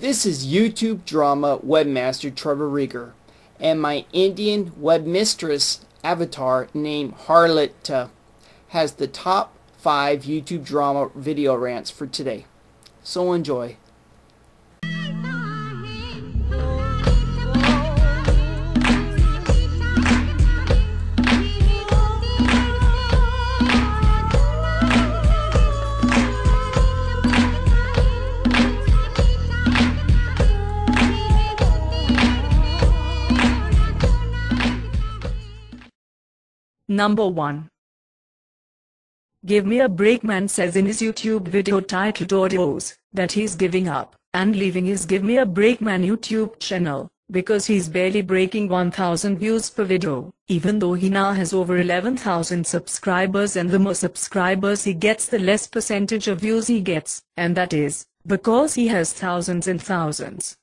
This is YouTube drama webmaster Trevor Rieger, and my Indian webmistress avatar named Harlot has the top 5 YouTube drama video rants for today. So enjoy. Number 1. GimmeaBreakMan says in his YouTube video titled Audios that he's giving up and leaving his GimmeaBreakMan YouTube channel because he's barely breaking 1,000 views per video, even though he now has over 11,000 subscribers, and the more subscribers he gets, the less percentage of views he gets, and that is because he has thousands and thousands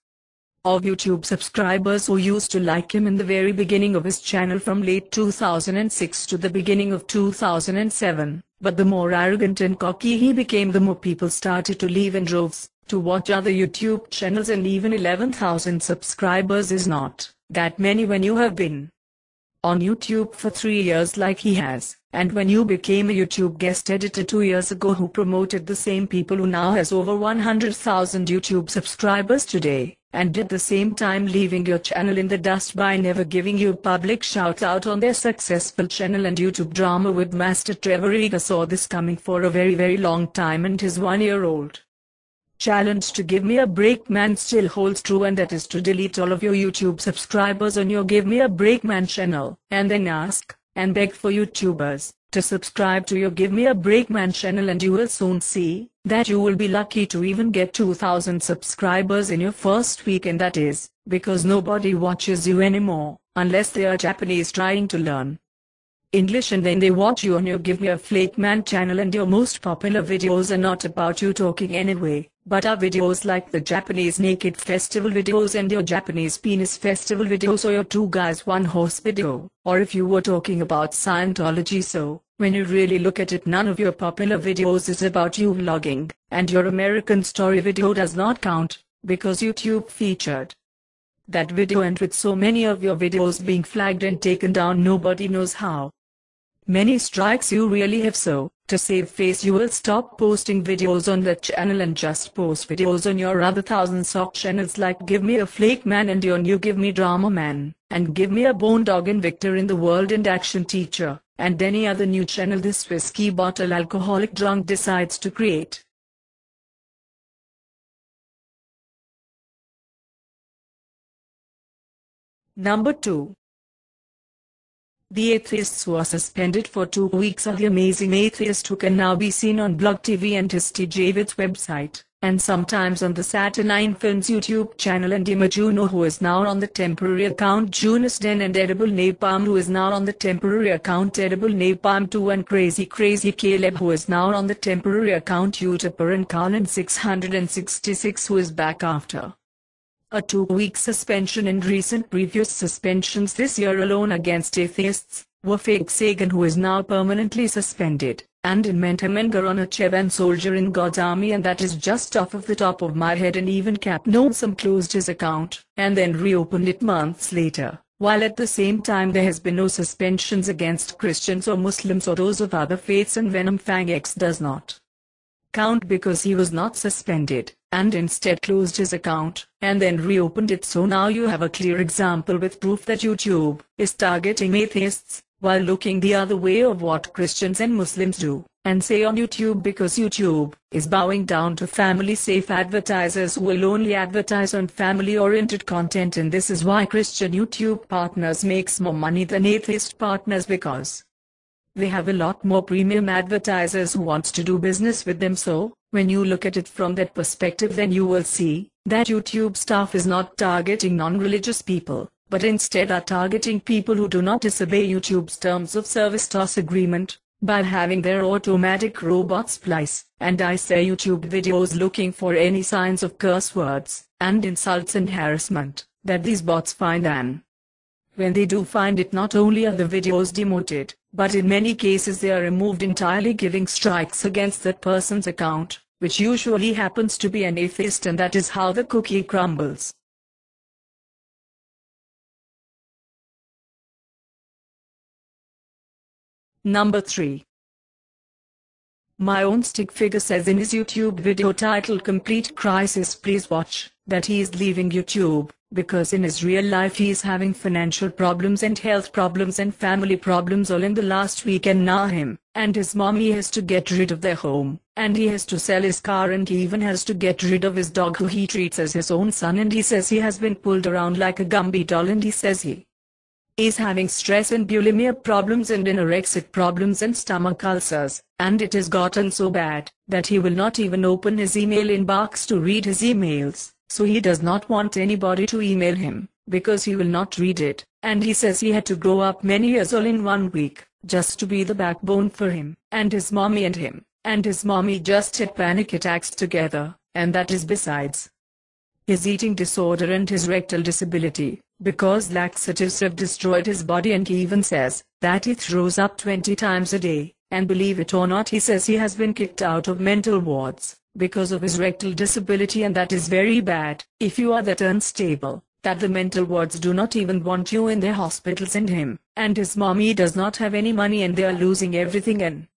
of YouTube subscribers who used to like him in the very beginning of his channel from late 2006 to the beginning of 2007, but the more arrogant and cocky he became, the more people started to leave in droves to watch other YouTube channels, and even 11,000 subscribers is not that many when you have been on YouTube for 3 years like he has, and when you became a YouTube guest editor 2 years ago who promoted the same people who now has over 100,000 YouTube subscribers today, and at the same time leaving your channel in the dust by never giving you a public shout out on their successful channel. And YouTube drama with Master Trevor Rieger saw this coming for a very long time, and his 1-year-old challenge to GimmeaBreakMan still holds true, and that is to delete all of your YouTube subscribers on your GimmeaBreakMan channel, and then ask and beg for YouTubers to subscribe to your GimmeaBreakMan channel, and you will soon see that you will be lucky to even get 2,000 subscribers in your first week, and that is because nobody watches you anymore unless they are Japanese trying to learn English, and then they watch you on your GimmeaFlakeMan channel, and your most popular videos are not about you talking anyway, but are videos like the Japanese naked festival videos and your Japanese penis festival videos, or your 2 guys 1 horse video, or if you were talking about Scientology. So when you really look at it, none of your popular videos is about you vlogging, and your American Story video does not count because YouTube featured that video, and with so many of your videos being flagged and taken down, nobody knows how many strikes you really have. So to save face, you will stop posting videos on that channel and just post videos on your other thousands of channels like GimmeaFlakeMan and your new GimmeaDramaMan, and GimmeaBoneDog and VictorInTheWorld and ActionTeacher, and any other new channel this whiskey bottle alcoholic drunk decides to create. Number 2. The atheists who are suspended for 2 weeks are the amazing atheist who can now be seen on Blog TV and his TJVid's website, and sometimes on the SaturnineFilms YouTube channel, and Eimajuno, who is now on the temporary account JunosDen, and EdibleNapalm, who is now on the temporary account EdibleNapalm 2, and CrazyCrazyCaleb, who is now on the temporary account Utopor, and Colin666, who is back after a 2-week suspension. And recent previous suspensions this year alone against atheists were Fake Sagan, who is now permanently suspended, and Inmendham and Goronchev and SoldierInGodsArmy, and that is just off of the top of my head. And even CapnOAwesome closed his account and then reopened it months later, while at the same time there has been no suspensions against Christians or Muslims or those of other faiths, and VenomFangX does not count because he was not suspended and instead closed his account and then reopened it. So now you have a clear example with proof that YouTube is targeting atheists while looking the other way of what Christians and Muslims do and say on YouTube, because YouTube is bowing down to family-safe advertisers who will only advertise on family-oriented content. And this is why Christian YouTube partners makes more money than atheist partners, because they have a lot more premium advertisers who wants to do business with them. So when you look at it from that perspective, then you will see that YouTube staff is not targeting non-religious people, but instead are targeting people who do not disobey YouTube's terms of service toss agreement by having their automatic robots splice and dice their YouTube videos looking for any signs of curse words and insults and harassment that these bots find, and when they do find it, not only are the videos demoted, but in many cases they are removed entirely, giving strikes against that person's account, which usually happens to be an atheist, and that is how the cookie crumbles. Number 3. MyOwnStickFigure says in his YouTube video titled Complete Crisis Please Watch, that he is leaving YouTube, because in his real life he is having financial problems and health problems and family problems all in the last week, and now him and his mommy has to get rid of their home, and he has to sell his car, and he even has to get rid of his dog who he treats as his own son, and he says he has been pulled around like a Gumby doll, and he says he is having stress and bulimia problems and anorexic problems and stomach ulcers, and it has gotten so bad that he will not even open his email inbox to read his emails, so he does not want anybody to email him, because he will not read it, and he says he had to grow up many years all in 1 week, just to be the backbone for him, and his mommy and him, and his mommy just had panic attacks together, and that is besides his eating disorder and his rectal disability, because laxatives have destroyed his body, and he even says that he throws up 20 times a day, and believe it or not he says he has been kicked out of mental wards because of his rectal disability, and that is very bad if you are that unstable that the mental wards do not even want you in their hospitals, and him and his mommy does not have any money and they are losing everything, and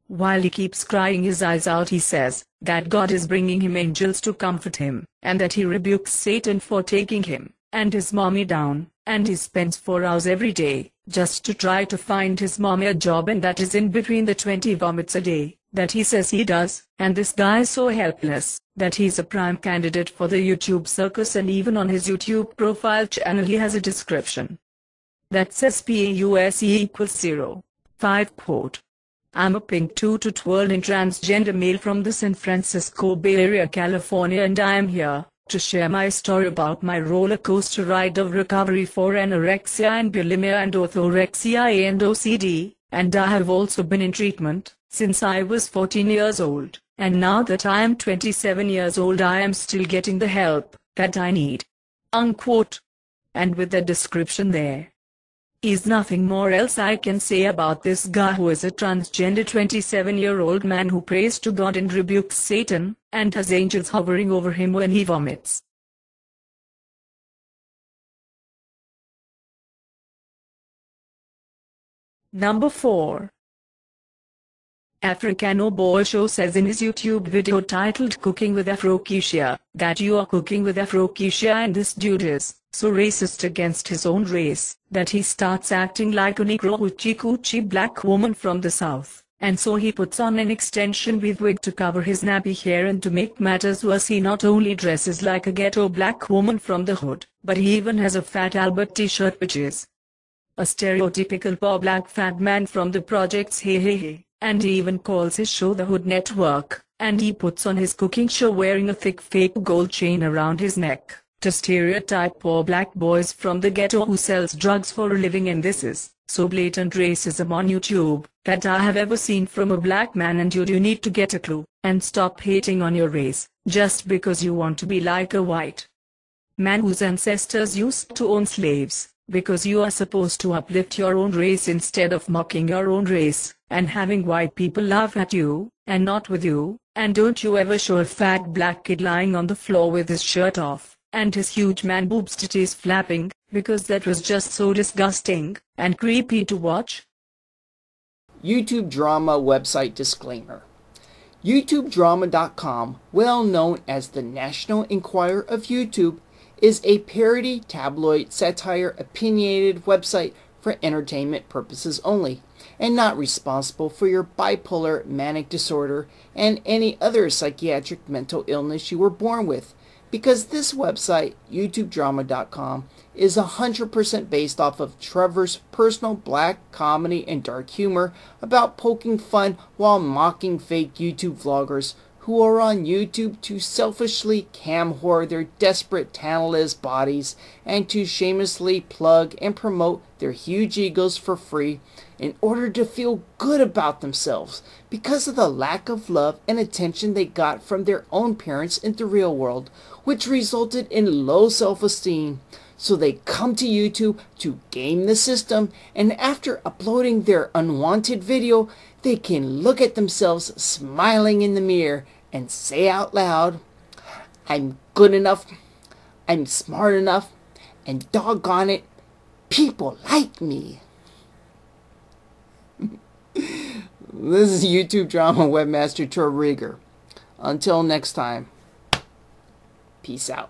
while he keeps crying his eyes out he says that God is bringing him angels to comfort him, and that he rebukes Satan for taking him and his mommy down, and he spends 4 hours every day just to try to find his mommy a job, and that is in between the 20 vomits a day that he says he does, and this guy is so helpless that he's a prime candidate for the YouTube circus, and even on his YouTube profile channel he has a description that says PAUSE equals 0. 5 quote, I'm a pink 2 to twirl and transgender male from the San Francisco Bay Area, California, and I am here to share my story about my roller coaster ride of recovery for anorexia and bulimia and orthorexia and OCD, and I have also been in treatment since I was 14 years old, and now that I am 27 years old I am still getting the help that I need. Unquote. And with the description there is nothing more else I can say about this guy, who is a transgender 27-year-old man who prays to God and rebukes Satan, and has angels hovering over him when he vomits. Number 4. AfricanOboiShow says in his YouTube video titled Cooking with Afrokesia, that you are cooking with Afrokesia, and this dude is so racist against his own race that he starts acting like a Negro hoochie coochie black woman from the south, and so he puts on an extension weave wig to cover his nappy hair, and to make matters worse he not only dresses like a ghetto black woman from the hood, but he even has a Fat Albert t-shirt which is a stereotypical poor black fat man from the projects. Hey, and he even calls his show the Hood Network, and he puts on his cooking show wearing a thick fake gold chain around his neck to stereotype poor black boys from the ghetto who sells drugs for a living, and this is so blatant racism on YouTube that I have ever seen from a black man, and you need to get a clue and stop hating on your race just because you want to be like a white man whose ancestors used to own slaves, because you are supposed to uplift your own race instead of mocking your own race and having white people laugh at you and not with you. And don't you ever show a fat black kid lying on the floor with his shirt off and his huge man boobs titties flapping, because that was just so disgusting and creepy to watch. YouTube drama website disclaimer. YouTubeDrama.com, well known as the National Enquirer of YouTube, is a parody, tabloid, satire, opinionated website for entertainment purposes only, and not responsible for your bipolar, manic disorder, and any other psychiatric mental illness you were born with, because this website, YouTubeDrama.com, is 100% based off of Trevor's personal black comedy and dark humor about poking fun while mocking fake YouTube vloggers who are on YouTube to selfishly cam whore their desperate talentless bodies and to shamelessly plug and promote their huge egos for free in order to feel good about themselves because of the lack of love and attention they got from their own parents in the real world, which resulted in low self-esteem. So they come to YouTube to game the system, and after uploading their unwanted video, they can look at themselves smiling in the mirror and say out loud, I'm good enough, I'm smart enough, and doggone it, people like me. This is YouTube drama webmaster Trevor Rieger. Until next time, peace out.